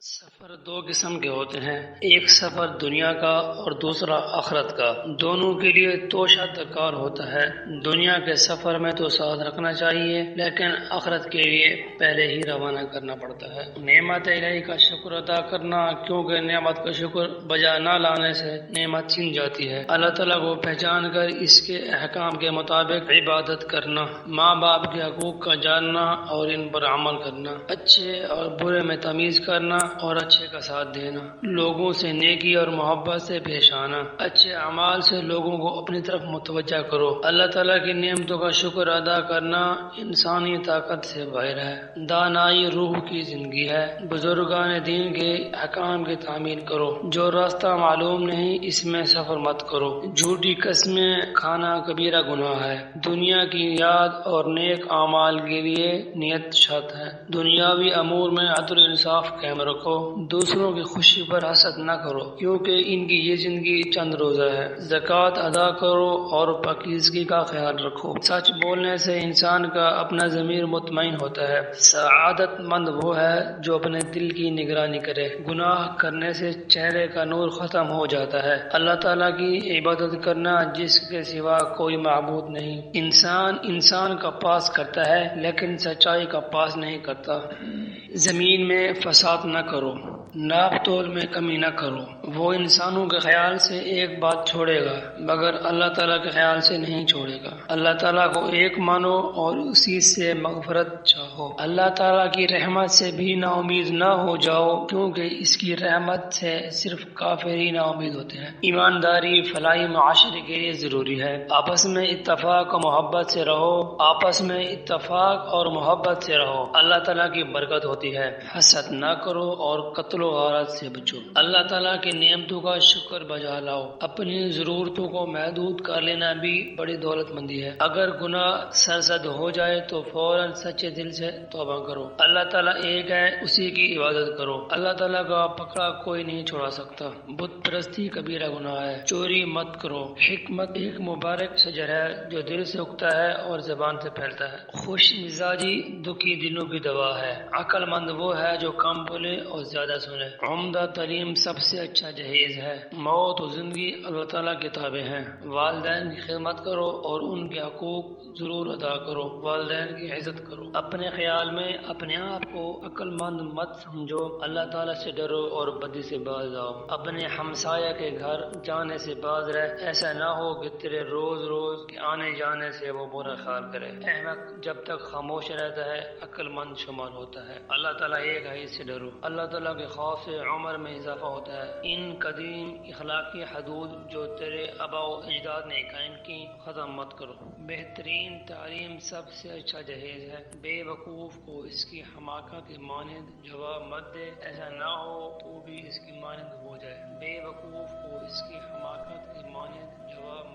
سفر دو قسم کے ہوتے ہیں، ایک سفر دنیا کا اور دوسرا آخرت کا۔ دونوں کے لیے توشہ درکار ہوتا ہے۔ دنیا کے سفر میں تو ساتھ رکھنا چاہیے، لیکن آخرت کے لیے پہلے ہی روانہ کرنا پڑتا ہے۔ نعمت الہی کا شکر ادا کرنا، کیونکہ نعمت کا شکر بجا نہ لانے سے نعمت چھن جاتی ہے۔ اللہ تعالیٰ کو پہچان کر اس کے احکام کے مطابق عبادت کرنا، ماں باپ کے حقوق کا جاننا اور ان پر عمل کرنا، اچھے اور برے میں تمیز کرنا اور اچھے کا ساتھ دینا، لوگوں سے نیکی اور محبت سے پیش آنا، اچھے اعمال سے لوگوں کو اپنی طرف متوجہ کرو۔ اللہ تعالیٰ کی نعمتوں کا شکر ادا کرنا انسانی طاقت سے باہر ہے۔ دانائی روح کی زندگی ہے۔ بزرگان دین کے احکام کی تعمیل کرو۔ جو راستہ معلوم نہیں اس میں سفر مت کرو۔ جھوٹی قسمیں کھانا کبیرہ گناہ ہے۔ دنیا کی یاد اور نیک اعمال کے لیے نیت شرط ہے۔ دنیاوی امور میں عدل و انصاف قائم رکھو۔ دوسروں کی خوشی پر حسد نہ کرو، کیونکہ ان کی یہ زندگی چند روزہ ہے۔ زکوٰۃ ادا کرو اور پاکیزگی کا خیال رکھو۔ سچ بولنے سے انسان کا اپنا ضمیر مطمئن ہوتا ہے۔ سعادت مند وہ ہے جو اپنے دل کی نگرانی کرے۔ گناہ کرنے سے چہرے کا نور ختم ہو جاتا ہے۔ اللہ تعالیٰ کی عبادت کرنا جس کے سوا کوئی معبود نہیں۔ انسان کا پاس کرتا ہے لیکن سچائی کا پاس نہیں کرتا۔ زمین میں فساد نہ کرو، ناپ تول میں کمی نہ کرو۔ وہ انسانوں کے خیال سے ایک بات چھوڑے گا مگر اللہ تعالیٰ کے خیال سے نہیں چھوڑے گا۔ اللہ تعالیٰ کو ایک مانو اور اسی سے مغفرت چاہو۔ اللہ تعالیٰ کی رحمت سے بھی نا امید نہ ہو جاؤ، کیونکہ اس کی رحمت سے صرف کافر ہی نا امید ہوتے ہیں۔ ایمانداری فلاحی معاشرے کے لیے ضروری ہے۔ آپس میں اتفاق اور محبت سے رہو۔ آپس میں اتفاق اور محبت سے رہو، اللہ تعالیٰ کی برکت ہوتی ہے۔ حسد نہ کرو اور قتل و غارت سے بچو۔ اللہ تعالیٰ کی نعمتوں کا شکر بجا لاؤ۔ اپنی ضرورتوں کو محدود کر لینا بھی بڑی دولت مندی ہے۔ اگر گناہ سرزد ہو جائے تو فوراً سچے دل سے توبہ کرو۔ اللہ تعالیٰ ایک ہے، اسی کی عبادت کرو۔ اللہ تعالیٰ کا پکڑا کوئی نہیں چھوڑا سکتا۔ بت پرستی کبیرہ گناہ ہے۔ چوری مت کرو۔ حکمت ایک مبارک شجر ہے جو دل سے اگتا ہے اور زبان سے پھیلتا ہے۔ خوش مزاجی دکھی دلوں کی دوا ہے۔ عقل مند وہ ہے جو کم بولے اور زیادہ سنے۔ عمدہ تعلیم سب سے اچھا جہیز ہے۔ موت و زندگی اللہ تعالیٰ کی تابع ہیں۔ والدین کی خدمت کرو اور ان کے حقوق ضرور ادا کرو۔ والدین کی عزت کرو۔ اپنے خیال میں اپنے آپ کو عقل مند مت سمجھو۔ اللہ تعالیٰ سے ڈرو اور بدی سے باز آؤ۔ اپنے ہمسایہ کے گھر جانے سے باز رہ، ایسا نہ ہو کہ تیرے روز کے آنے جانے سے وہ برا خیال کرے۔ احمق جب تک خاموش رہتا ہے عقل مند شمار ہوتا ہے۔ اللہ تعالیٰ ایک ہے، اس سے ڈرو۔ اللہ تعالیٰ کے خوف سے عمر میں اضافہ ہوتا ہے۔ ان قدیم اخلاقی حدود جو تیرے آباء و اجداد نے قائم کی ختم مت کرو۔ بہترین تعلیم سب سے اچھا جہیز ہے۔ بے وقوف کو اس کی حماقت کی مانند جواب مت دے، ایسا نہ ہو تو بھی اس کی مانند ہو جائے۔ بے وقوف کو اس کی حماقت کی مانند جواب